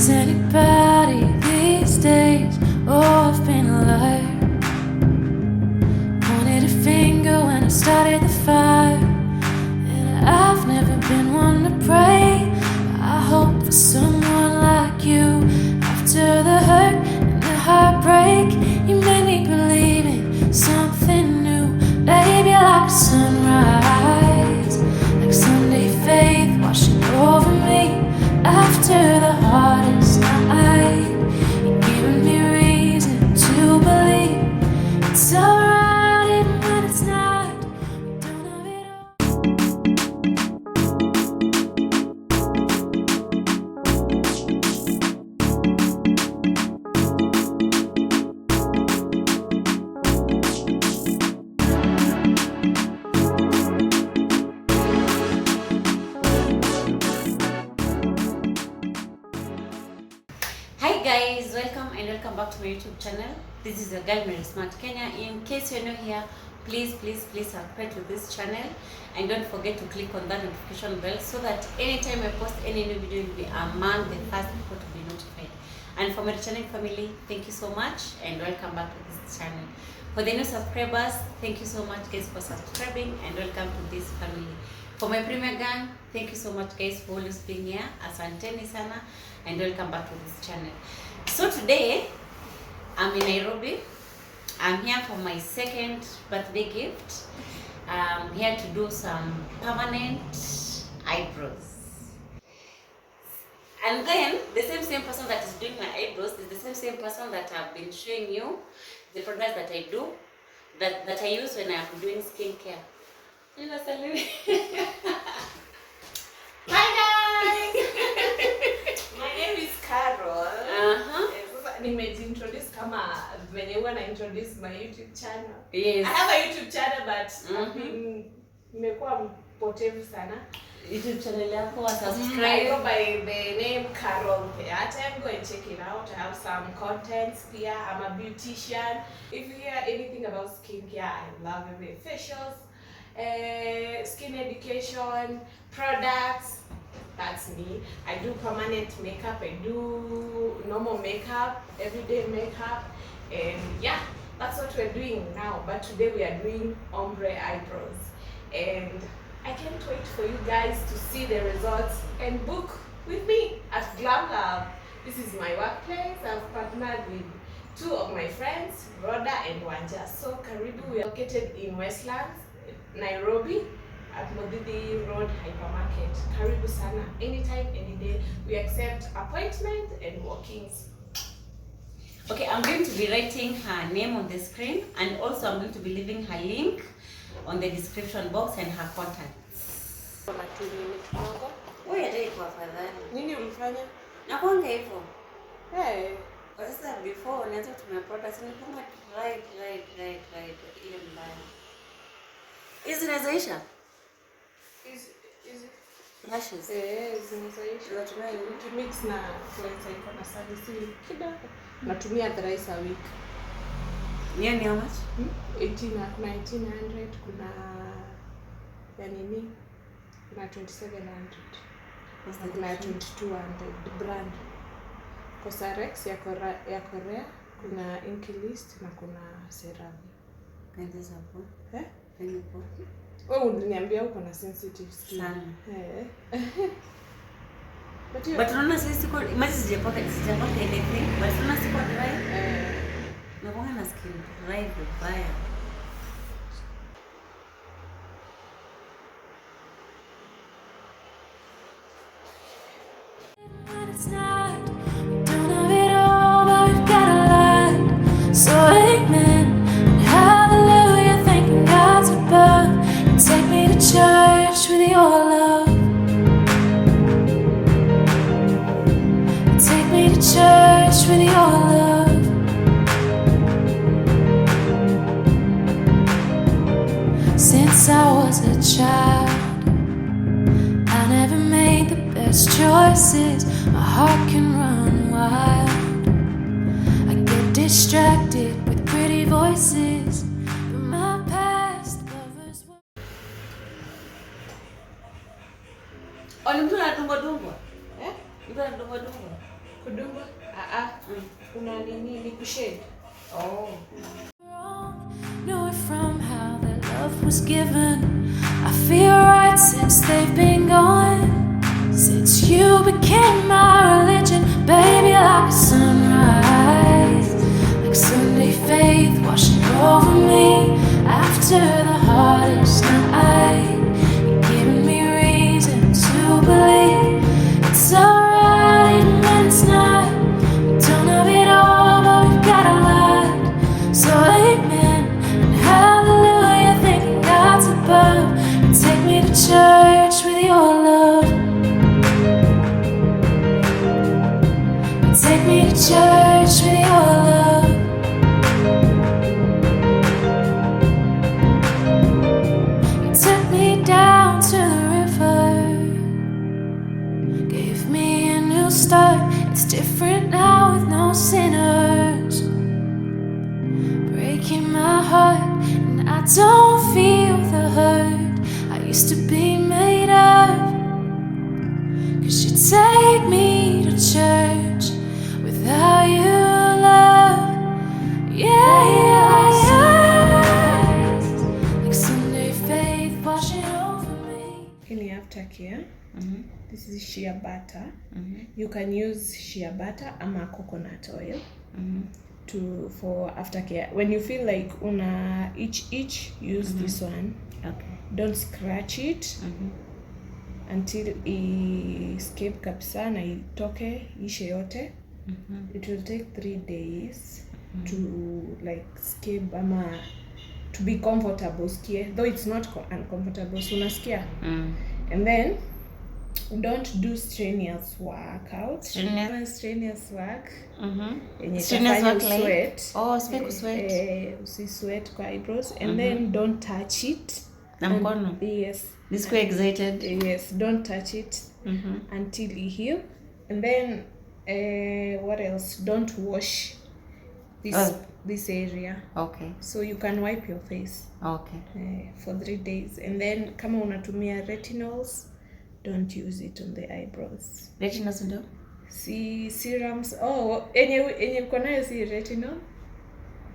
Is anybody these days? Oh, I've been a liar. Pointed a finger when I started the fire, and I've never been one to pray. I hope for someone like you. After the hurt and the heartbreak, you made me believe in something new. Baby, like a sunrise, like Sunday faith washing over me. After the hardest night, you're giving me reason to believe it's alright even when it's not. We don't have it all. Hi guys, welcome back to my YouTube channel. This is your girl Mary Smart Kenya. In case you're new here, please subscribe to this channel and don't forget to click on that notification bell so that anytime I post any new video, you'll be among the first people to be notified. And for my returning family, thank you so much and welcome back to this channel. For the new subscribers, thank you so much guys for subscribing and welcome to this family. For my premier gang, thank you so much guys for always being here. Asanteni sana and welcome back to this channel. So today I'm in Nairobi. I'm here for my second birthday gift. I'm here to do some permanent eyebrows. And then the same person that is doing my eyebrows is the same person that I've been showing you the products that I do, that I use when I'm doing skincare. Hi guys! My name is Carol. Sasa nimejintroduce kama venye huwa na introduce my YouTube channel. Yes. I have a YouTube channel but nimekuwa mpotevu sana. YouTube channel yako wa I subscribe. go by the name Carol Theatre. Go and check it out. I have some contents here. I'm a beautician. If you hear anything about skincare, I love it. Facials, skin education, products. That's me. I do permanent makeup. I do normal makeup, everyday makeup, and yeah, that's what we're doing now. But today we are doing ombre eyebrows, and I can't wait for you guys to see the results and book with me at Glam Lab. This is my workplace. I've partnered with two of my friends, Rhoda and Wanja. So Karibu, we are located in Westlands, Nairobi, at Modidi Road Hypermarket. Karibu sana. Anytime, any day. We accept appointment and walk-ins. Okay, I'm going to be writing her name on the screen and also I'm going to be leaving her link on the description box and her contacts. Wewe hata iko afadhali. Nini ulifanya? Nakwanga hivyo. Hey. Kwa sasa before unaanza kutumia products ni kama right ile mbaya. Hizi zinazoisha? Is it? Lashes. Zinazoisha. Unatumia nini? Ukimix na cleanser iko na service kidogo. Natumia thrice a week. Niyo ni how much? 18 kuna 1800, kuna ya nini? Kuna 2700. Kuna 2200 brand. Cosarex ya Korea, kuna Inkilist na kuna CeraVe. Kaenda hapo. Hapo. Wewe uliniambia uko na sensitive skin. Sana. But unaona sisi siko imagine sijapaka anything, but unaona siko dry. Nakuanga na skin dry vibaya. When it's not, we don't have it all, but we've got a lot. So amen and hallelujah, thanking God's above. And take me to church with your love. Take me to church with your love. Since I was a child, I never made the best choices. My heart can run wild. I get distracted with pretty voices. But my past lovers were Mtu anadungwa dungwa. Mtu anadungwa dungwa. Kudunga? Una nini ni kushade? Oh. Knew it from how their love was given. I feel right since they've been gone. Since you became my religion, baby, like a sunrise, like Sunday faith washing over me after the hardest night. You're giving me reason to believe it's alright even when it's not. We don't have it all, but we've got a lot. So amen and hallelujah, thanking God's above. And take me to church with your love. Take me to church with your love. You took me down to the river, gave me a new start. It's different now with no sinners, breaking my heart, and I don't feel the hurt I used to be made of. 'Cause you take me to church without you, love. Yeah. Like Sunday faith washing over me. In Aftercare, this is shea butter. You can use shea butter ama coconut oil for Aftercare. When you feel like una itch, use this one. Okay. Don't scratch it until escape kabisa na itoke ishe yote. It will take 3 days to like escape ama to be comfortable skia, though it's not uncomfortable, so unasikia. And then don't do strenuous workout. Strenuous work. Strenuous work like sweat. Sweat kwa eyebrows. And then don't touch it. Na mkono. Yes. This quite excited. Yes, don't touch it until you heal. And then what else? Don't wash this area. Okay. So you can wipe your face. Okay. For 3 days. And then kama unatumia retinols, don't use it on the eyebrows. Retinols ndo? Si serums. Oh, enye uko nayo si retinol?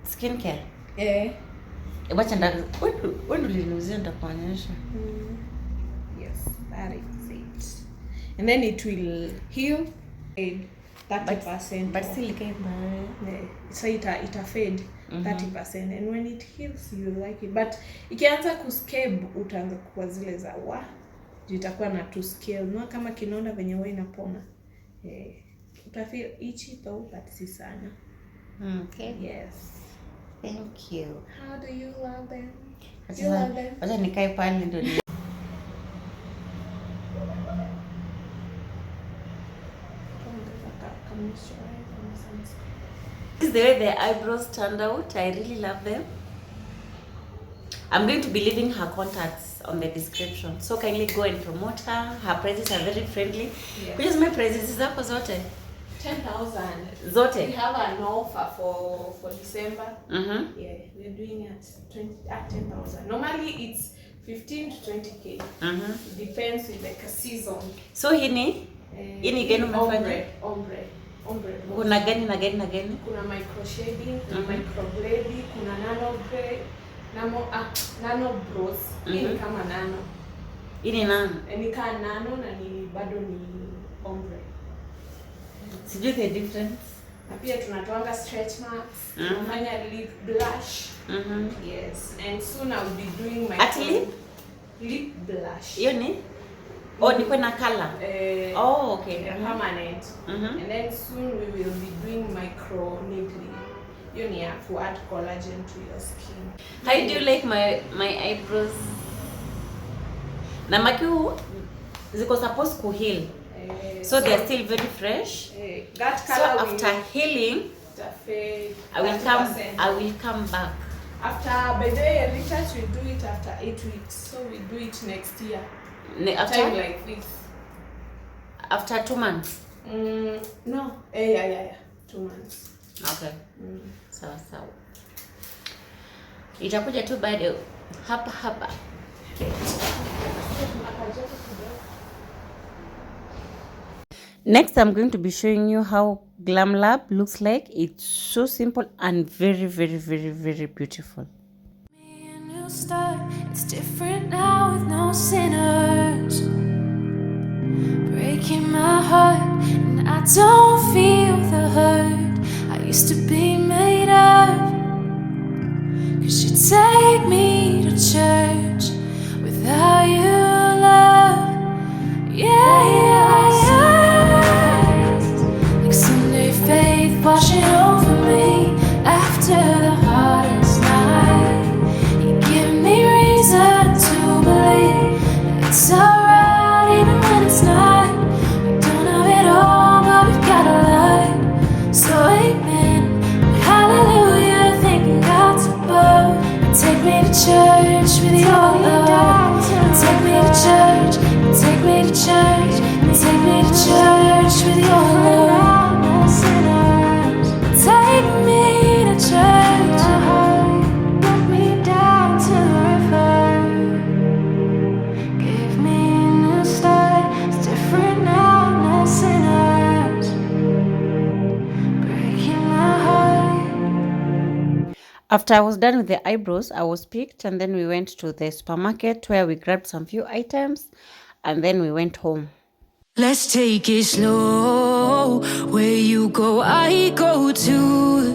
Skincare. Wacha when ulinuzia nitakuonyesha. Yes, that is it. And then it will heal 30%. But still came so ita fade 30%, and when it heals you like it. But ikianza kuscabe utaanza kuwa zile za itakuwa na to scale, no kama kinonda venye wewe inapona. Utafeel itchy though, but si sana. Okay. Yes. Thank you. How do you love them? You love them? Wacha nikae pale ndo ni. This is the way the eyebrows turned out. I really love them. I'm going to be leaving her contacts on the description, so kindly go and promote her. Her prices are very friendly. Yes. Which is my prices zako zote? 10,000. Zote. We have an offer for December. Yeah, we're doing at 10,000. Normally it's 15 to 20k. It depends with like a season. So hini gani umefanya? Ombre. Kuna gani na gani? Kuna micro shading, kuna micro blading, kuna nano gray, nano bros. Hii ni kama nano. Hii ni nano. Ni kama nano na ni bado ni ombre. Sijui the difference. Na pia tunatoanga stretch marks, tunafanya lip blush. Yes, and soon I'll be doing my lip blush. Hiyo ni? Oh, ni kwa na color. Okay. Permanent. And then soon we will be doing micro needling. You need to add collagen to your skin. How do you like my eyebrows? Na makiu ziko supposed to heal. So they are still very fresh. That so color after healing, I will come back. After by the way, research we do it after 8 weeks. So we do it next year. After time like this. After 2 months. No. Yeah. 2 months. Okay. Sawa. Itakuja tu bado hapa. Next, I'm going to be showing you how Glam Lab looks like. It's so simple and very, very, very, very beautiful. Me a new start. It's different now with no sinners breaking my heart, and I don't feel the hurt I used to be made of. 'Cause you take me to church without you, love. Yeah, yeah, yeah. Like Sunday faith washing over me after the hardest night. You give me reason to believe that it's alright even when it's not. We don't have it all, but we've got a lot. So amen, hallelujah, thanking God's above. Take me to church with your love. Take me to church. Take me to church. Take me to church with your love. Take me to church. Let me down to the river. Give me a new start. It's different now, no sinners breaking my heart. After I was done with the eyebrows, I was picked, and then we went to the supermarket where we grabbed some few items, and then we went home. Let's take it slow. Where you go, I go too.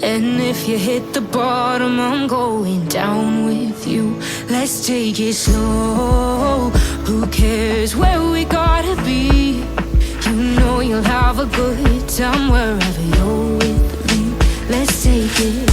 And if you hit the bottom, I'm going down with you. Let's take it slow. Who cares where we gotta be? You know you'll have a good time wherever you're with me. Let's take it.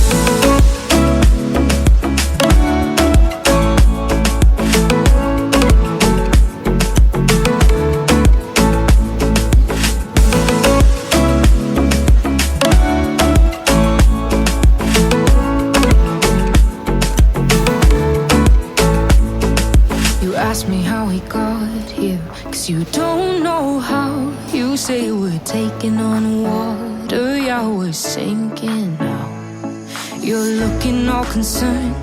Ask me how we got here, 'cause you don't know how. You say we're taking on water, yeah, we're sinking now. You're looking all concerned,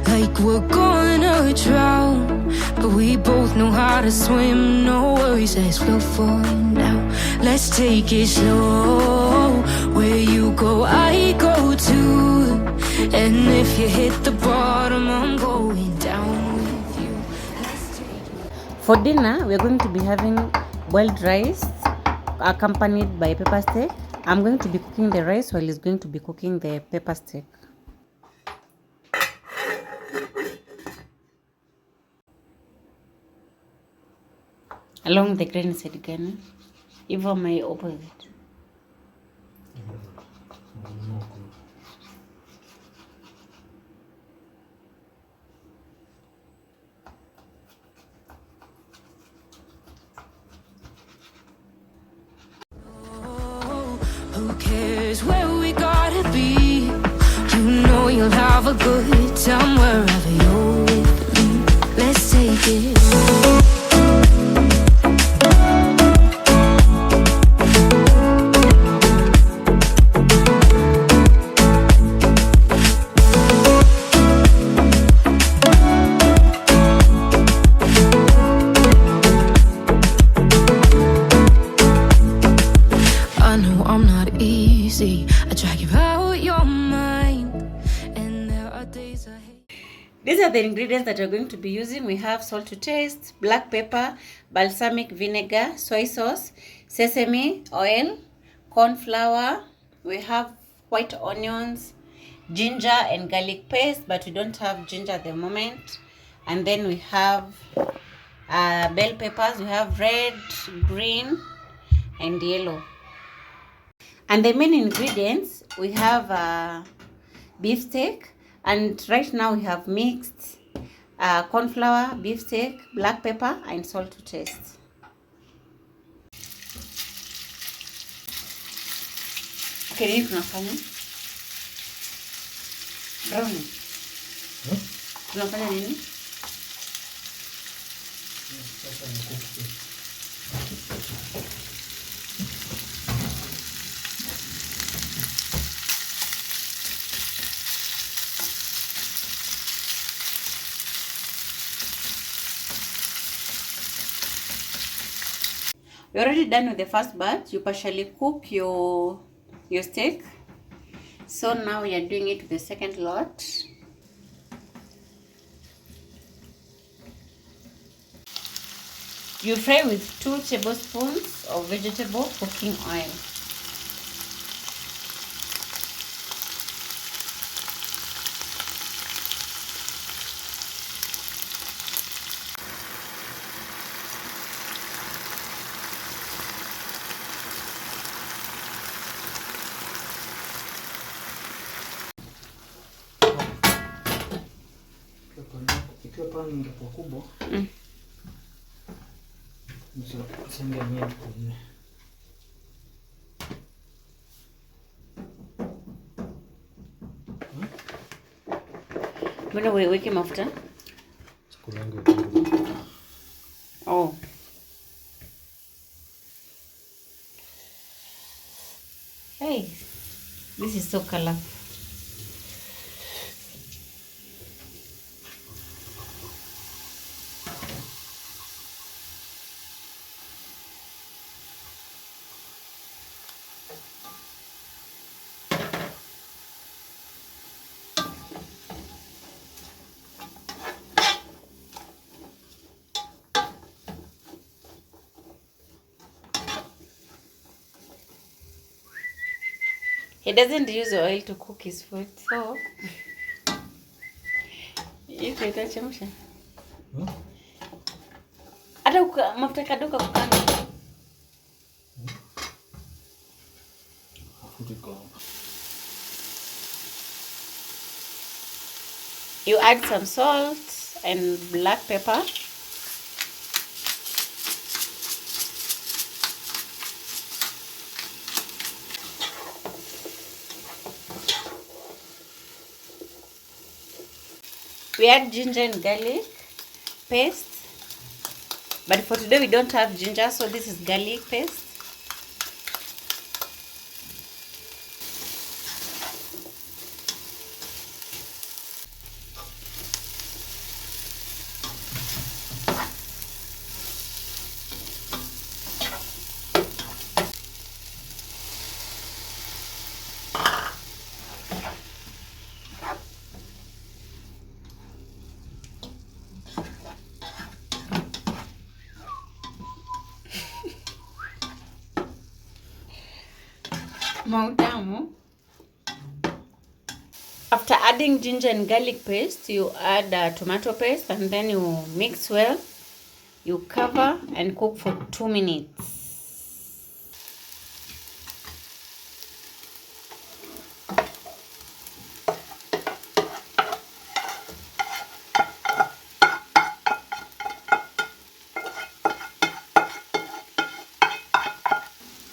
like we're gonna drown. But we both know how to swim, no worries, let's flow for now. Let's take it slow. Where you go, I go too. And if you hit the bottom, I'm going down. For dinner, we're going to be having boiled rice accompanied by pepper steak. I'm going to be cooking the rice while he's going to be cooking the pepper steak. Along the grain side gani? Hivyo my opposite. Who cares where we gotta be? You know you'll have a good time wherever you're with me. Let's take it. I know I'm not easy. I drag you out your mind, and there are days I hate. These are the ingredients that we're going to be using. We have salt to taste, black pepper, balsamic vinegar, soy sauce, sesame oil, corn flour. We have white onions, ginger and garlic paste, but we don't have ginger at the moment. And then we have bell peppers. We have red, green, and yellow. And the main ingredients, we have beef steak, and right now we have mixed corn flour, beef steak, black pepper, and salt to taste. Okay, nini tunafanya? Brownie. Tunafanya nini? You're already done with the first batch. You partially cook your steak. So now we are doing it with the second lot. You fry with 2 tablespoons of vegetable cooking oil. Ikiwa pani ingekuwa kubwa. Nisinge nyingi kwenye. Mbona uweke mafuta? Chakula yangu mafuta. Oh. Hey, this is so colorful. He doesn't use oil to cook his food, so iko itachemsha. Hata mafuta kadogo kukanga. You add some salt and black pepper. We add ginger and garlic paste, but for today we don't have ginger, so this is garlic paste. After adding ginger and garlic paste, you add tomato paste and then you mix well. You cover and cook for 2 minutes.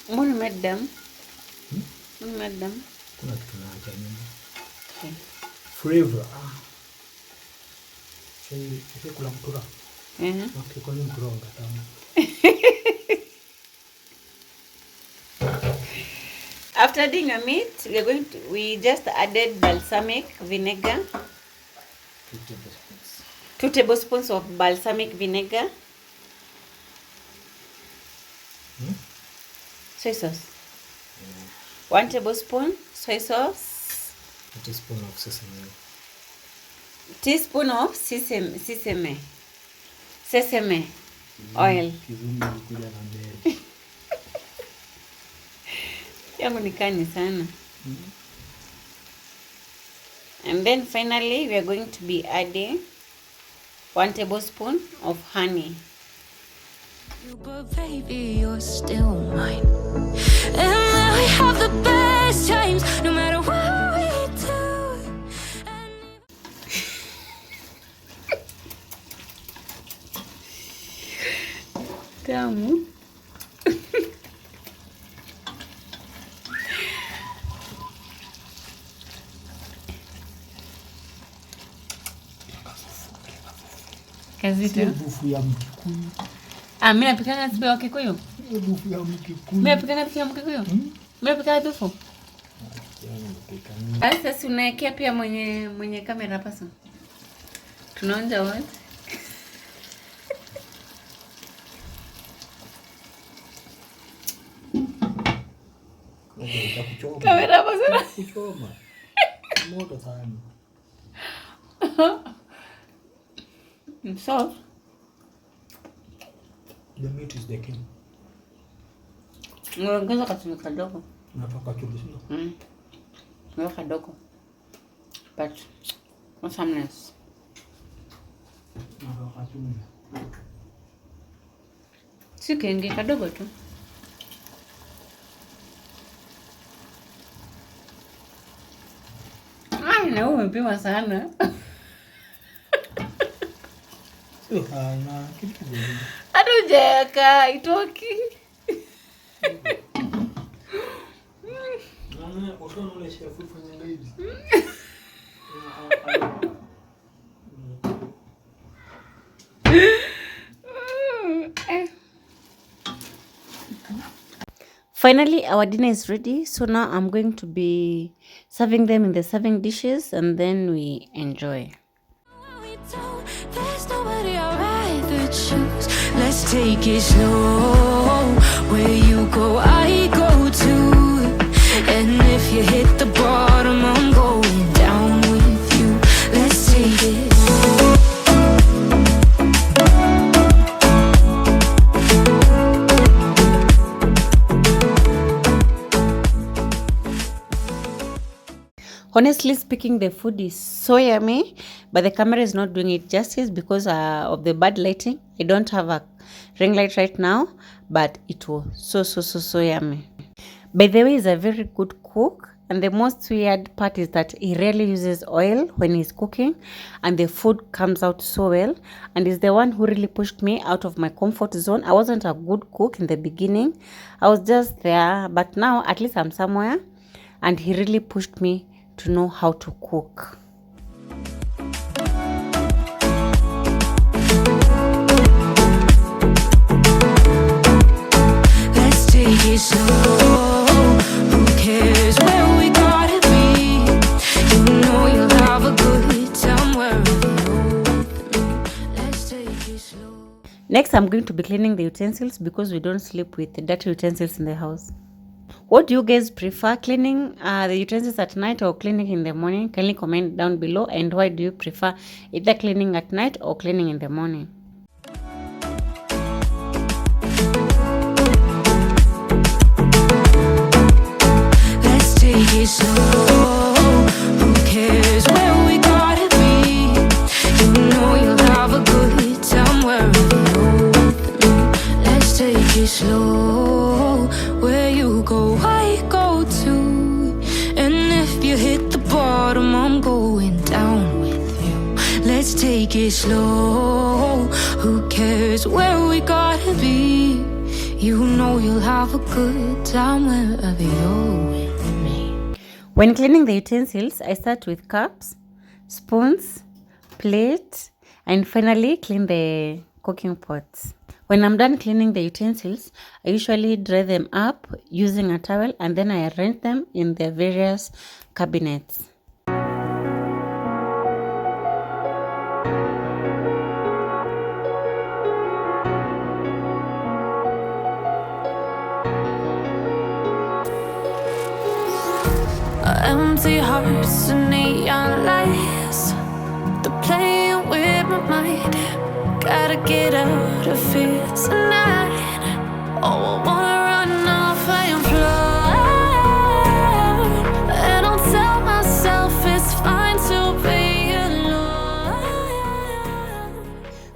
When you made them? When you made them? Okay. Flavor. Saya kulang kurang. Okay, kulang kurang kata. After adding a meat, we just added balsamic vinegar. 2 tablespoons. 2 tablespoons of balsamic vinegar. Soy sauce. 1 tablespoon soy sauce. A teaspoon of sesame. Teaspoon of sesame oil. Yangu ni kani sana. And then finally we are going to be adding 1 tablespoon of honey. But baby, you're still mine. And we have the best times, no matter what we do. Tamu. Kazito. Bufu ya Mkikuyu. Mimi napikanga sipe wa Kikuyu. Bufu ya Mkikuyu. Mimi napikanga sipe ya Mkikuyu. Mimi napikanga bufu. Sasa unaekea pia mwenye kamera pasa. Tunaonja wote. Itakuchoma. Kamera hapo sana. Kuchoma. Moto sana. So, The meat is the king. ngongeza kachumvi kadogo. Nataka chumvi sio? Ngongeza kadogo. But awesomeness. Nataka chumvi. Si kingi kadogo tu. Na wewe umepima sana. Sio hana kitu kizuri. Hata hujaweka itoki. Ushaona ule chef fanya hivi. Finally, our dinner is ready. So now I'm going to be serving them in the serving dishes and then we enjoy. There's nobody I'd rather choose. Let's take it slow. Where you go, I go too. And if you hit the bottom, I'm going down with you. Let's take it. Honestly speaking, the food is so yummy, but the camera is not doing it justice because of the bad lighting. I don't have a ring light right now, but it was so yummy. By the way, he's a very good cook, and the most weird part is that he rarely uses oil when he's cooking, and the food comes out so well, and he's the one who really pushed me out of my comfort zone. I wasn't a good cook in the beginning. I was just there, but now at least I'm somewhere, and he really pushed me to know how to cook. Let's take it slow. Who cares where we gotta be? You know you'll have a good time wherever you're with me. Let's take it slow. Next, I'm going to be cleaning the utensils because we don't sleep with the dirty utensils in the house. What do you guys prefer, cleaning the utensils at night or cleaning in the morning? Kindly comment down below. And why do you prefer either cleaning at night or cleaning in the morning? Let's take it slow. Who cares where we gotta be? You know you'll have a good time wherever you're with me. Let's take it slow. Where you go, I go too. And if you hit the bottom, I'm going down with you. Let's take it slow. Who cares where we gotta be? You know you'll have a good time wherever you're with me. When cleaning the utensils, I start with cups, spoons, plate, and finally clean the cooking pots. When I'm done cleaning the utensils, I usually dry them up using a towel and then I arrange them in their various cabinets. Empty hearts and neon lights, they're playing with my mind. Gotta get out of here tonight. Oh, I wanna run off and fly. And I'll tell myself it's fine to be alone.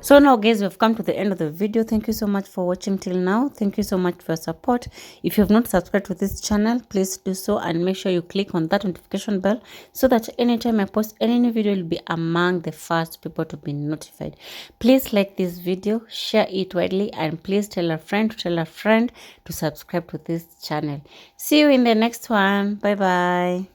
So now guys, we've come to the end of the video. Thank you so much for watching till now. Thank you so much for your support. If you have not subscribed to this channel, please do so and make sure you click on that notification bell so that anytime I post any new video, you'll be among the first people to be notified. Please like this video, share it widely, and please tell a friend to subscribe to this channel. See you in the next one. Bye bye.